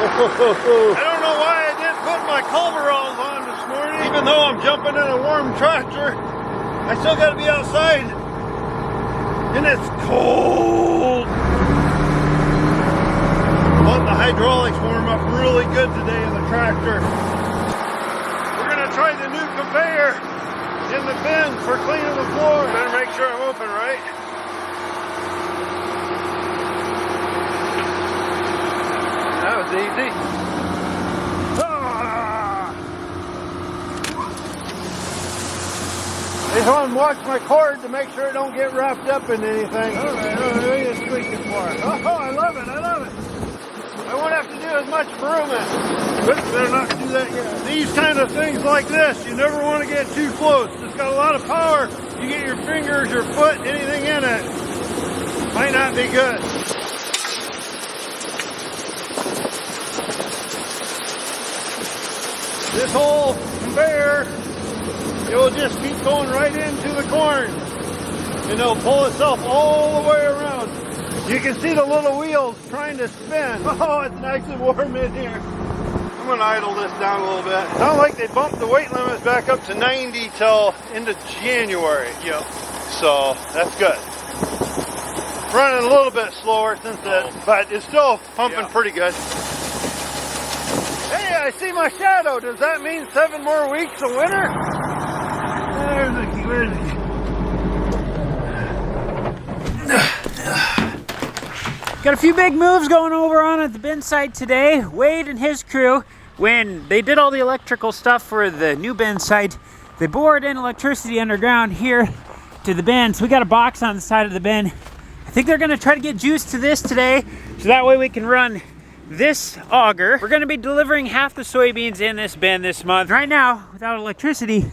I don't know why I didn't put my coveralls on this morning. Even though I'm jumping in a warm tractor, I still got to be outside. And it's cold. But the hydraulics warm up really good today in the tractor. We're going to try the new conveyor in the bin for cleaning the floor. Better make sure I'm open right. That was easy. Ah! I just want to watch my cord to make sure it don't get wrapped up in anything. All right, let me just squeak it for it. Oh, I love it, I love it. I won't have to do as much grooming. But better not do that yet. These kind of things like this, you never want to get too close. It's got a lot of power. You get your fingers, your foot, anything in it. Might not be good. This whole conveyor, it will just keep going right into the corn. And it'll pull itself all the way around. You can see the little wheels trying to spin. Oh, it's nice and warm in here. I'm gonna idle this down a little bit. Sounds like they bumped the weight limits back up to 90 till into January. Yep. So that's good. Running a little bit slower since then, but it's still pumping pretty good. Hey, I see my shadow. Does that mean 7 more weeks of winter? Where's it? Got a few big moves going over on at the bin site today. Wade and his crew, when they did all the electrical stuff for the new bin site, they bored in electricity underground here to the bin. So we got a box on the side of the bin. I think they're gonna try to get juice to this today, so that way we can run this auger. We're gonna be delivering half the soybeans in this bin this month. Right now, without electricity,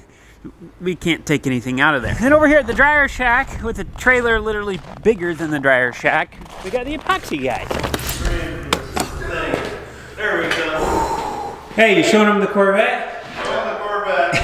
we can't take anything out of there. Then over here at the dryer shack, with a trailer literally bigger than the dryer shack, we got the epoxy guys. There we go. Hey, you showing them the Corvette? Show them the Corvette.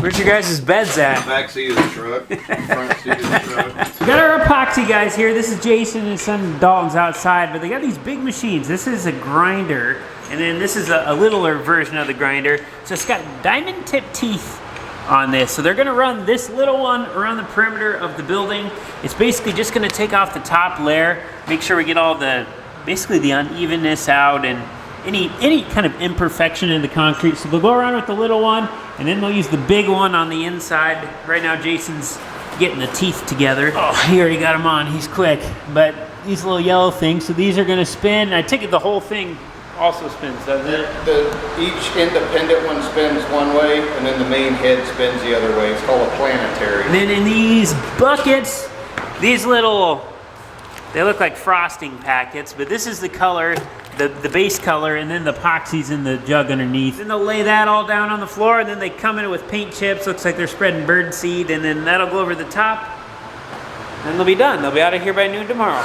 Where's your guys' beds at? Back seat of the truck, front seat of the truck. We got our epoxy guys here. This is Jason and son Dalton's outside, but they got these big machines. This is a grinder, and then this is a littler version of the grinder. So it's got diamond tip teeth on this. So they're gonna run this little one around the perimeter of the building. It's basically just gonna take off the top layer, make sure we get all the, basically the unevenness out and any kind of imperfection in the concrete. So they'll go around with the little one, and then they'll use the big one on the inside. Right now Jason's getting the teeth together. Oh, he already got them on, he's quick. But these little yellow things, so these are gonna spin. And I take it the whole thing also spins, doesn't it? Each independent one spins one way, and then the main head spins the other way. It's called a planetary. And then in these buckets, these little, they look like frosting packets, but this is the color, the base color, and then the epoxy's in the jug underneath. Then they'll lay that all down on the floor, and then they come in with paint chips. Looks like they're spreading bird seed, and then that'll go over the top, and they'll be done. They'll be out of here by noon tomorrow.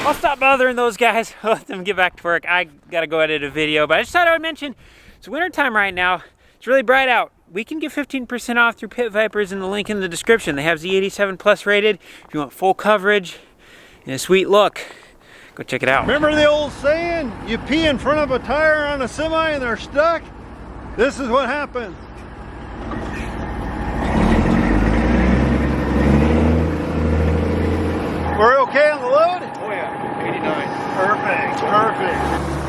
I'll stop bothering those guys. I'll let them get back to work. I gotta go edit a video, but I just thought I would mention, it's wintertime right now. It's really bright out. We can get 15% off through Pit Vipers in the link in the description. They have Z87 Plus rated. If you want full coverage and a sweet look, go check it out. Remember the old saying, you pee in front of a tire on a semi and they're stuck? This is what happens. We're okay on the load? Oh yeah, 89. Perfect, perfect.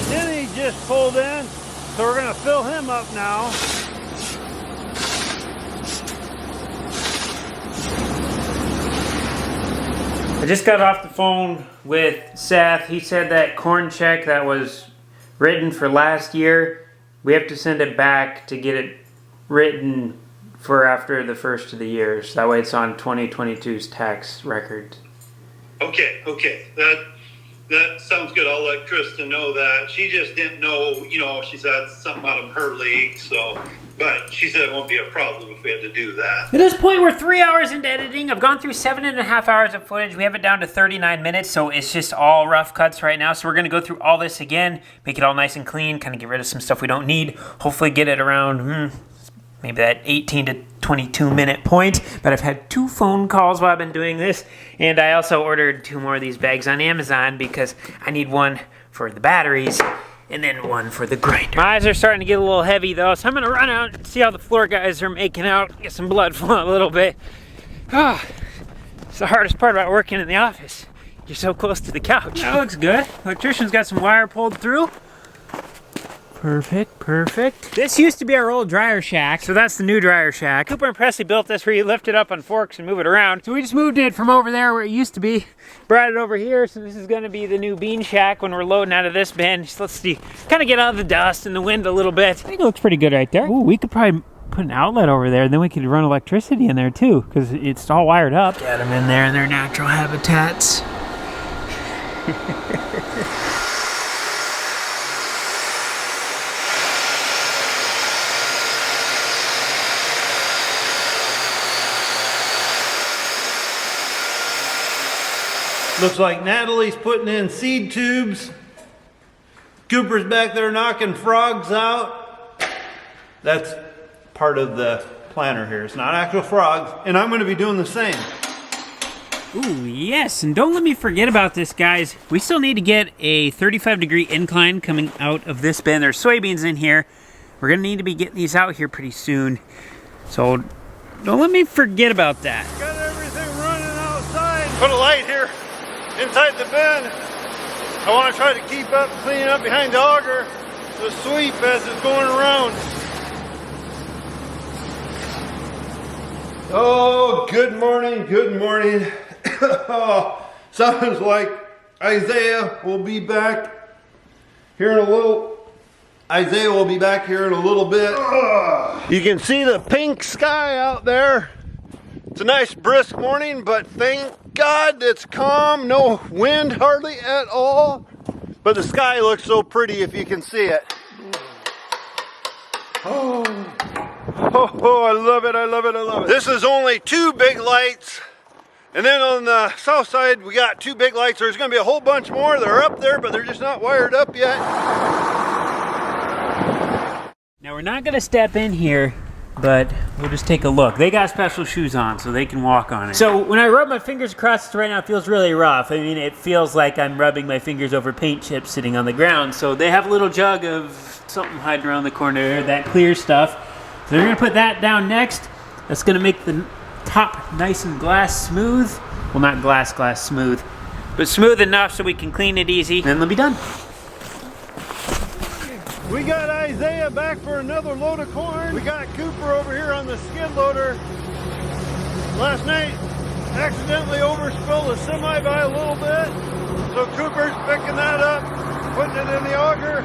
Then he just pulled in, so we're gonna fill him up now. I just got off the phone with Seth. He said that corn check that was written for last year, we have to send it back to get it written for after the first of the year. So that way it's on 2022's tax record. Okay. That sounds good. I'll let Krista know that. She just didn't know, she said something out of her league, so. But she said it won't be a problem if we had to do that. At this point, we're 3 hours into editing. I've gone through 7.5 hours of footage. We have it down to 39 minutes, so it's just all rough cuts right now. So we're gonna go through all this again, make it all nice and clean, kind of get rid of some stuff we don't need. Hopefully get it around, maybe that 18 to 22 minute point. But I've had 2 phone calls while I've been doing this. And I also ordered 2 more of these bags on Amazon because I need one for the batteries and then one for the grinder. My eyes are starting to get a little heavy though, so I'm gonna run out and see how the floor guys are making out, get some blood flowing a little bit. It's the hardest part about working in the office. You're so close to the couch. That looks good. Electrician's got some wire pulled through. Perfect, perfect. This used to be our old dryer shack, so that's the new dryer shack. Cooper and Presley built this where you lift it up on forks and move it around. So we just moved it from over there where it used to be, brought it over here, so this is gonna be the new bean shack when we're loading out of this bin. Just let's see, kind of get out of the dust and the wind a little bit. I think it looks pretty good right there. Ooh, we could probably put an outlet over there, and then we could run electricity in there too, because it's all wired up. Get them in there in their natural habitats. Looks like Natalie's putting in seed tubes. Cooper's back there knocking frogs out. That's part of the planter here. It's not actual frogs, and I'm going to be doing the same. Ooh, yes, and don't let me forget about this, guys. We still need to get a 35-degree incline coming out of this bin. There's soybeans in here. We're going to need to be getting these out here pretty soon. So don't let me forget about that. Got everything running outside. Put a light here inside the bin. I want to try to keep up, cleaning up behind the auger, the sweep as it's going around. Oh, good morning, good morning. Oh, sounds like Isaiah will be back here in a little. Isaiah will be back here in a little bit. You can see the pink sky out there. It's a nice brisk morning, but thank God it's calm, no wind hardly at all. But the sky looks so pretty if you can see it. Oh, I love it, I love it, I love it. This is only 2 big lights. And then on the south side, we got 2 big lights. There's gonna be a whole bunch more. They're up there, but they're just not wired up yet. Now we're not gonna step in here, but we'll just take a look. They got special shoes on, so they can walk on it. So when I rub my fingers across this right now, it feels really rough. I mean, it feels like I'm rubbing my fingers over paint chips sitting on the ground. So they have a little jug of something hiding around the corner, that clear stuff. So they're gonna put that down next. That's gonna make the top nice and glass smooth. Well, not glass smooth, but smooth enough so we can clean it easy, and then they'll be done. We got Isaiah back for another load of corn. We got Cooper over here on the skid loader. Last night, accidentally overspilled a semi by a little bit. So Cooper's picking that up, putting it in the auger,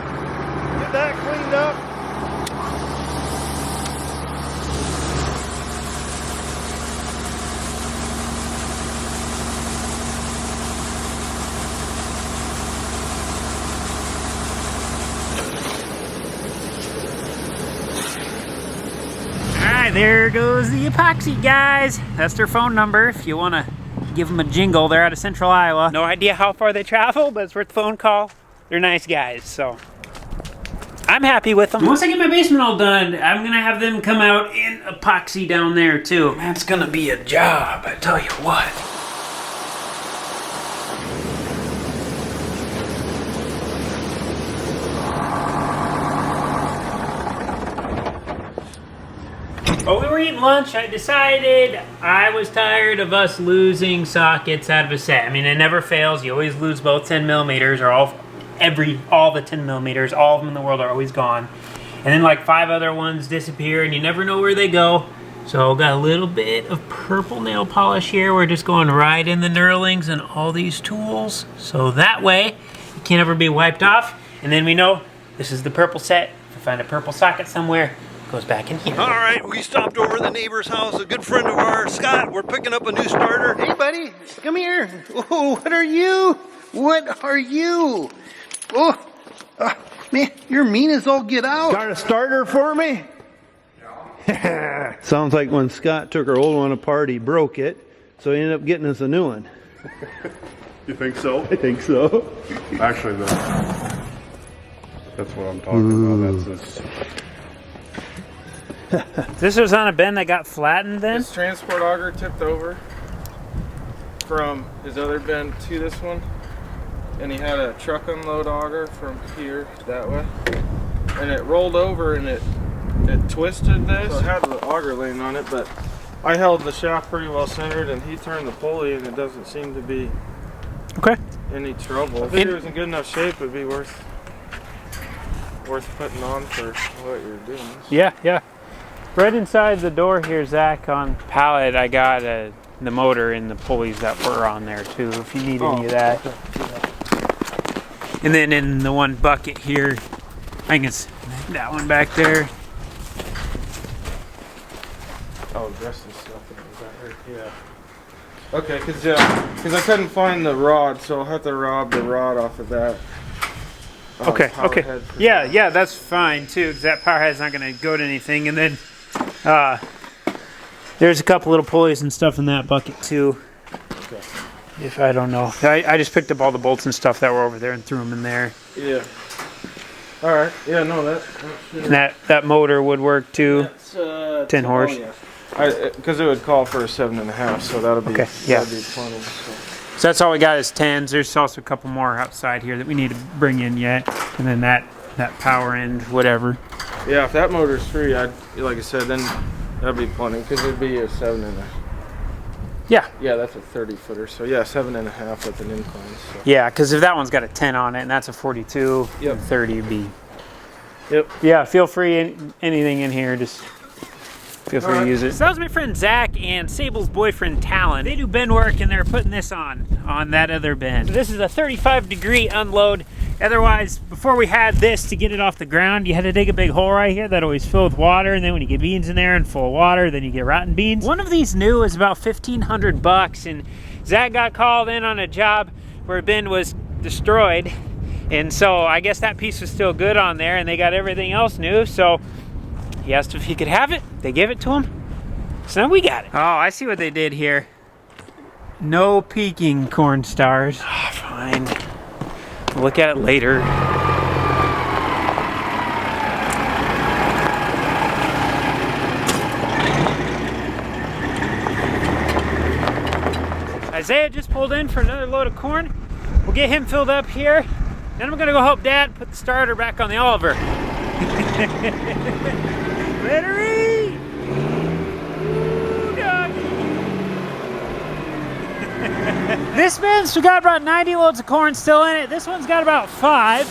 get that cleaned up. There goes the epoxy guys. That's their phone number if you want to give them a jingle. They're out of Central Iowa. No idea how far they travel, but it's worth the phone call. They're nice guys, so I'm happy with them. Once I get my basement all done, I'm gonna have them come out in epoxy down there too. That's gonna be a job, I tell you what. While we were eating lunch, I decided I was tired of us losing sockets out of a set. I mean, it never fails. You always lose both 10 millimeters, or all the 10 millimeters. All of them in the world are always gone. And then like 5 other ones disappear, and you never know where they go. So got a little bit of purple nail polish here. We're just going right in the knurlings and all these tools. So that way, it can't ever be wiped off. And then we know this is the purple set. If we find a purple socket somewhere, goes back in here. All right, we stopped over at the neighbor's house, a good friend of ours, Scott. We're picking up a new starter. Hey, buddy, come here. Oh, what are you? What are you? Oh, man, you're mean as all get out. Got a starter for me? Yeah. Sounds like when Scott took our old one apart, he broke it, so he ended up getting us a new one. You think so? I think so. Actually, that's what I'm talking about. That's this. This was on a bend that got flattened then? This transport auger tipped over from his other bend to this one, and he had a truck unload auger from here that way, and it rolled over and it twisted this. So it had the auger laying on it, but I held the shaft pretty well centered, and he turned the pulley, and it doesn't seem to be any trouble. If it was in good enough shape, it'd be worth putting on for what you're doing. Yeah, yeah. Right inside the door here, Zach, on pallet, I got the motor and the pulleys that were on there too, if you need any of that. Okay. Yeah. And then in the one bucket here, I can stick that one back there. Oh, dress and stuff. Is that right? Yeah. Okay, because I couldn't find the rod, so I'll have to rob the rod off of that. Okay, power okay. head. Yeah, yeah, that's fine too, because that power head's not going to go to anything. And then there's a couple little pulleys and stuff in that bucket too. Okay. If I don't know. I just picked up all the bolts and stuff that were over there and threw them in there. Yeah. All right. Yeah, no, that should... And that motor would work too. That's 10 horse. Oh, yeah. Because it would call for a 7.5, so that'll be, Okay, yeah. that'll be plenty. So that's all we got is 10s. There's also a couple more outside here that we need to bring in yet. And then that power end, whatever. Yeah, if that motor's free, like I said, then that'd be plenty, because it'd be a 7.5. Yeah. Yeah, that's a 30-footer, so yeah, 7.5 with an incline. So. Yeah, because if that one's got a 10 on it and that's a 42, Yep. 30 would be. Yep. Yeah, feel free, anything in here, just feel free to use it. So that was my friend Zach and Sable's boyfriend Talon. They do bend work and they're putting this on that other bend. So this is a 35-degree unload. Otherwise, before we had this, to get it off the ground, you had to dig a big hole right here that always filled with water, and then when you get beans in there and full of water, then you get rotten beans. One of these new is about $1,500, and Zach got called in on a job where a bend was destroyed, and so I guess that piece was still good on there, and they got everything else new, so he asked if he could have it. They gave it to him, so now we got it. Oh, I see what they did here. No peeking, Cornstars. Oh, fine. We'll look at it later. Isaiah just pulled in for another load of corn. We'll get him filled up here. Then I'm gonna go help Dad put the starter back on the Oliver. Better eat! Ooh, doggy. This man's got about 90 loads of corn still in it. This one's got about 5.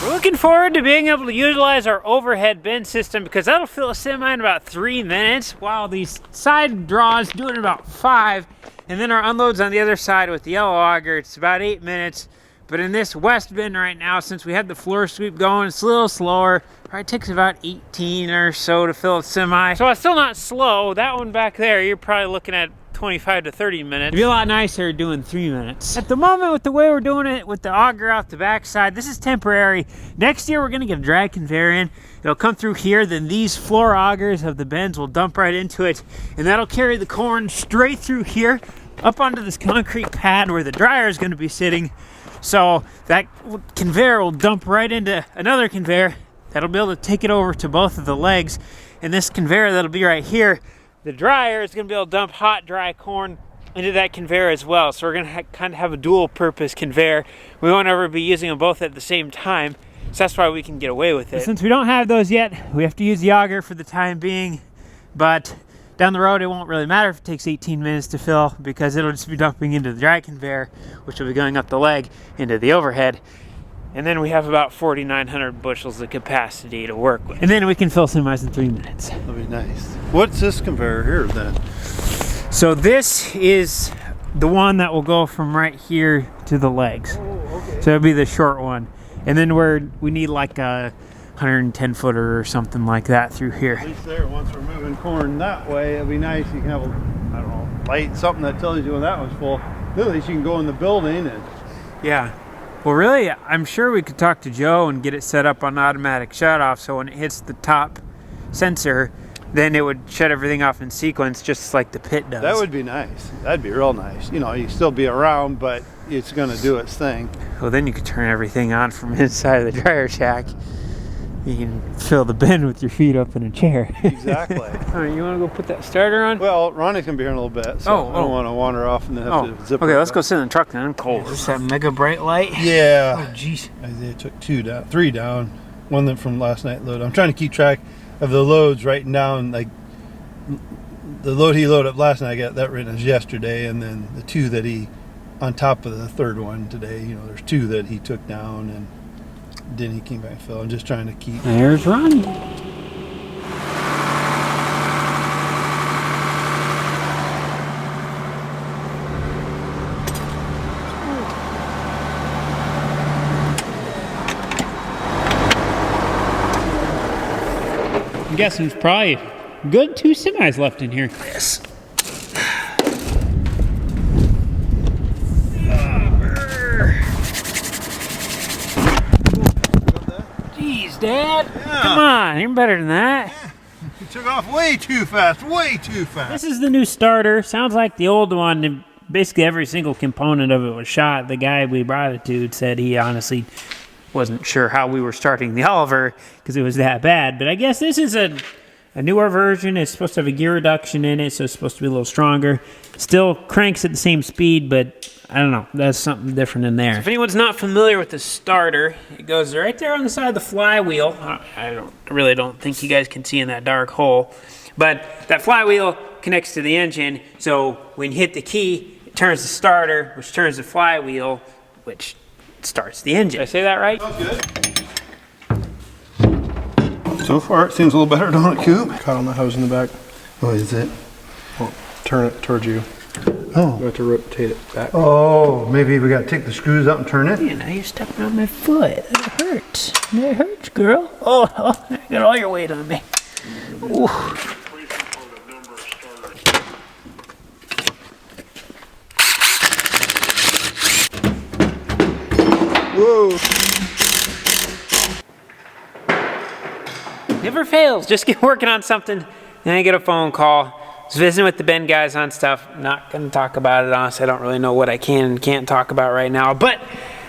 We're looking forward to being able to utilize our overhead bend system because that'll fill a semi in about 3 minutes, while these side draws do it in about 5. And then our unloads on the other side with the yellow auger, it's about 8 minutes. But in this west bend right now, since we had the floor sweep going, it's a little slower. Probably takes about 18 or so to fill a semi. So it's still not slow. That one back there, you're probably looking at 25 to 30 minutes. It'd be a lot nicer doing 3 minutes. At the moment, with the way we're doing it with the auger out the backside, this is temporary. Next year, we're gonna get a drag conveyor in. It'll come through here, then these floor augers of the bends will dump right into it, and that'll carry the corn straight through here, up onto this concrete pad where the dryer is gonna be sitting. So that conveyor will dump right into another conveyor that'll be able to take it over to both of the legs. And this conveyor that'll be right here, the dryer is going to be able to dump hot, dry corn into that conveyor as well. So we're going to kind of have a dual purpose conveyor. We won't ever be using them both at the same time. So that's why we can get away with it. Since we don't have those yet, we have to use the auger for the time being. But down the road, it won't really matter if it takes 18 minutes to fill, because it'll just be dumping into the dry conveyor, which will be going up the leg into the overhead. And then we have about 4,900 bushels of capacity to work with. And then we can fill semis in 3 minutes. That'd be nice. What's this conveyor here then? So this is the one that will go from right here to the legs. Oh, okay. So it'll be the short one. And then we need like a 110 footer or something like that through here. At least there, once we're moving corn that way, it'd be nice. You can have a, I don't know, light, something that tells you when that one's full. At least you can go in the building and Yeah. Well, really, I'm sure we could talk to Joe and get it set up on automatic shut-off, so when it hits the top sensor, then it would shut everything off in sequence, just like the pit does. That would be nice. That'd be real nice. You know, you still be around, but it's going to do its thing. Well, then you could turn everything on from inside of the dryer shack. You can fill the bin with your feet up in a chair. Exactly. All right, you want to go put that starter on? Well, Ronnie's going to be here in a little bit, so I don't want to wander off and then have to zip. Okay, let's go sit in the truck then. I'm cold. Is this that mega bright light? Yeah. Oh, jeez. Isaiah took 3 down. One that from last night load. I'm trying to keep track of the loads, writing down like the load he loaded up last night. I got that written as yesterday, and then the 2 that he, on top of the 3rd one today. You know, there's 2 that he took down, and then he came back and filled. I'm just trying to keep. There's Ronnie. I'm guessing there's probably a good 2 semis left in here. Yes. Jeez, Dad. Yeah. Come on, you're better than that. Yeah. He took off way too fast, way too fast. This is the new starter. Sounds like the old one. Basically every single component of it was shot. The guy we brought it to said he honestly wasn't sure how we were starting the Oliver because it was that bad. But I guess this is a newer version. It's supposed to have a gear reduction in it, so it's supposed to be a little stronger. Still cranks at the same speed, but I don't know. That's something different in there. So if anyone's not familiar with the starter, it goes right there on the side of the flywheel. I really don't think you guys can see in that dark hole. But that flywheel connects to the engine, so when you hit the key, it turns the starter, which turns the flywheel, which starts the engine. Did I say that right? Sounds good. So far, it seems a little better, don't it, Coop? Caught on the hose in the back. Oh, is it? Well, turn it towards you. Oh. You have to rotate it back. Oh, maybe we got to take the screws out and turn it? Yeah, now you're stepping on my foot. That hurts. That hurts, girl. Oh, you got all your weight on me. Ooh. Whoa. Never fails. Just get working on something, then I get a phone call. I was visiting with the Ben guys on stuff. Not going to talk about it, honestly. I don't really know what I can and can't talk about right now, but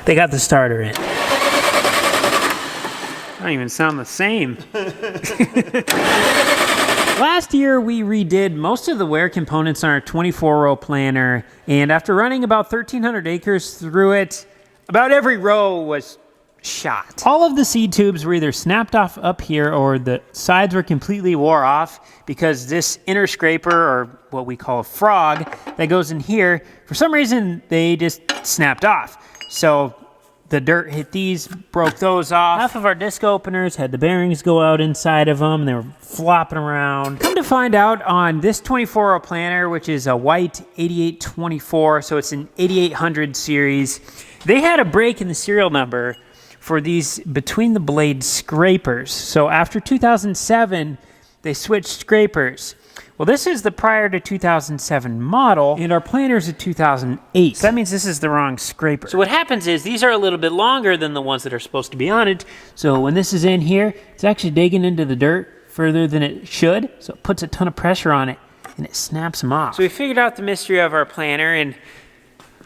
they got the starter in. I don't even sound the same. Last year, we redid most of the wear components on our 24-row planter, and after running about 1,300 acres through it, about every row was shot. All of the seed tubes were either snapped off up here or the sides were completely wore off because this inner scraper, or what we call a frog, that goes in here, for some reason they just snapped off. So the dirt hit these, broke those off. Half of our disc openers had the bearings go out inside of them. They were flopping around. Come to find out, on this 24-row planter, which is a white 8824, so it's an 8800 series, they had a break in the serial number for these between the blade scrapers. So after 2007, they switched scrapers. Well, this is the prior to 2007 model, and our planter's a 2008. So that means this is the wrong scraper. So what happens is these are a little bit longer than the ones that are supposed to be on it. So when this is in here, it's actually digging into the dirt further than it should. So it puts a ton of pressure on it, and it snaps them off. So we figured out the mystery of our planter, and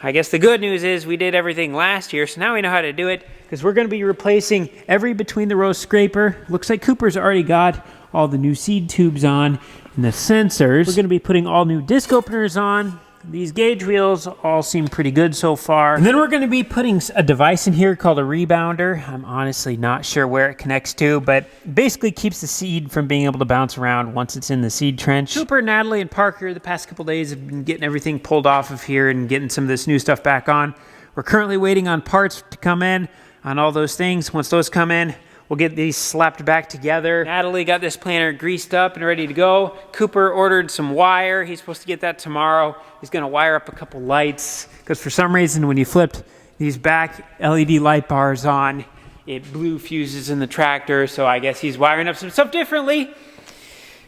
I guess the good news is we did everything last year, so now we know how to do it, because we're going to be replacing every between the row scraper. Looks like Cooper's already got all the new seed tubes on and the sensors. We're going to be putting all new disc openers on. These gauge wheels all seem pretty good so far. And then we're going to be putting a device in here called a rebounder. I'm honestly not sure where it connects to, but basically keeps the seed from being able to bounce around once it's in the seed trench. Cooper, Natalie, and Parker the past couple days have been getting everything pulled off of here and getting some of this new stuff back on. We're currently waiting on parts to come in on all those things. Once those come in, we'll get these slapped back together. Natalie got this planter greased up and ready to go. Cooper ordered some wire. He's supposed to get that tomorrow. He's going to wire up a couple lights, because for some reason when you flipped these back LED light bars on, it blew fuses in the tractor. So I guess he's wiring up some stuff differently.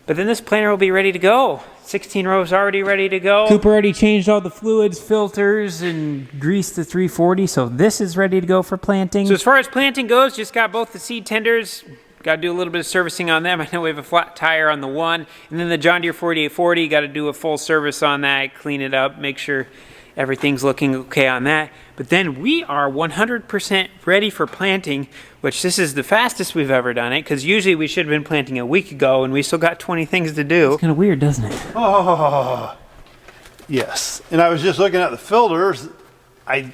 But then this planter will be ready to go. 16 rows already ready to go. Cooper already changed all the fluids, filters, and greased the 340, so this is ready to go for planting. So as far as planting goes, just got both the seed tenders. Got to do a little bit of servicing on them. I know we have a flat tire on the one. And then the John Deere 4840, got to do a full service on that, clean it up, make sure everything's looking okay on that. But then we are 100% ready for planting, which this is the fastest we've ever done it, because usually we should have been planting a week ago, and we still got 20 things to do. It's kind of weird, doesn't it? Oh, yes. And I was just looking at the filters. I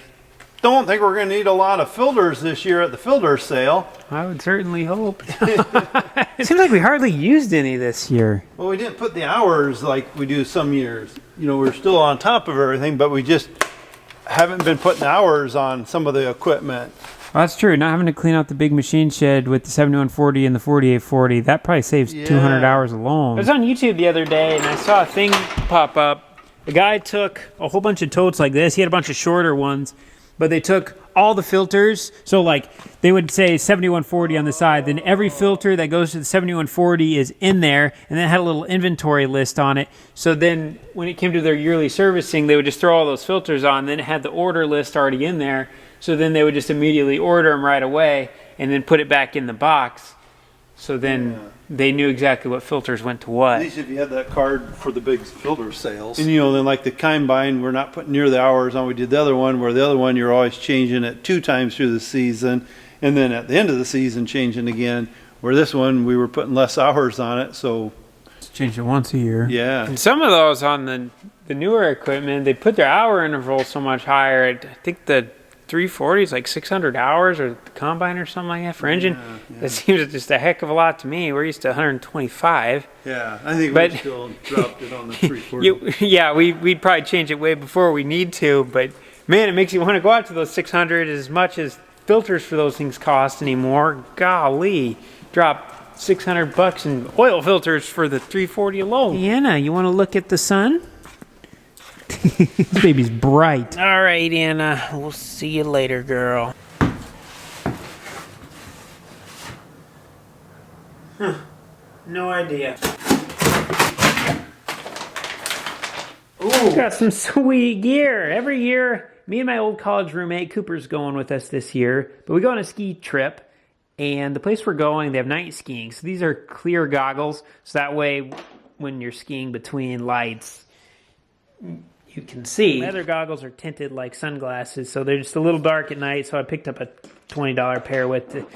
don't think we're going to need a lot of filters this year at the filter sale. I would certainly hope. It seems like we hardly used any this year. Well, we didn't put the hours like we do some years. You know, we're still on top of everything, but we just haven't been putting hours on some of the equipment. Well, that's true. Not having to clean out the big machine shed with the 7140 and the 4840, that probably saves 200 hours alone. I was on YouTube the other day, and I saw a thing pop up. The guy took a whole bunch of totes like this. He had a bunch of shorter ones, but they took all the filters. So like they would say 7140 on the side, then every filter that goes to the 7140 is in there, and then it had a little inventory list on it. So then when it came to their yearly servicing, they would just throw all those filters on, then it had the order list already in there. So then they would just immediately order them right away and then put it back in the box. So then they knew exactly what filters went to what. At least if you had that card for the big filter sales. And you know, then like the combine, we're not putting near the hours on. We did the other one, where the other one you're always changing it 2 times through the season, and then at the end of the season changing again. Where this one we were putting less hours on it, so change it once a year. Yeah. And some of those on the newer equipment, they put their hour interval so much higher. I think the 340 is like 600 hours, or the combine or something like that for engine. Yeah. That seems just a heck of a lot to me. We're used to 125. Yeah, I think we still dropped it on the 340. Yeah, we'd probably change it way before we need to, but man, it makes you want to go out to those 600 as much as filters for those things cost anymore. Golly, drop $600 in oil filters for the 340 alone. Anna, you want to look at the sun? This baby's bright. All right, Anna. We'll see you later, girl. Huh. No idea. Ooh, got some sweet gear. Every year, me and my old college roommate, Cooper's going with us this year, but we go on a ski trip, and the place we're going, they have night skiing. So these are clear goggles, so that way when you're skiing between lights, you can see. My other goggles are tinted like sunglasses, so they're just a little dark at night, so I picked up a $20 pair with to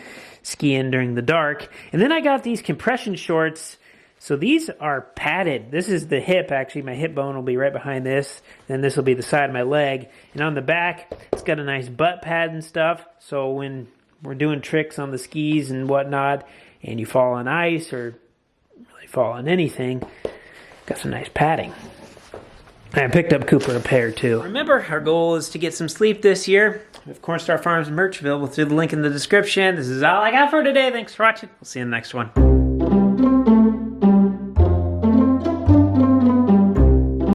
ski in during the dark. And then I got these compression shorts. So these are padded. This is the hip, actually. My hip bone will be right behind this. Then this will be the side of my leg. And on the back, it's got a nice butt pad and stuff. So when we're doing tricks on the skis and whatnot, and you fall on ice or really fall on anything, got some nice padding. I picked up Cooper a pair too. Remember, our goal is to get some sleep this year. We have Cornstar Farms in Birchville. We'll throw the link in the description. This is all I got for today. Thanks for watching. We'll see you in the next one.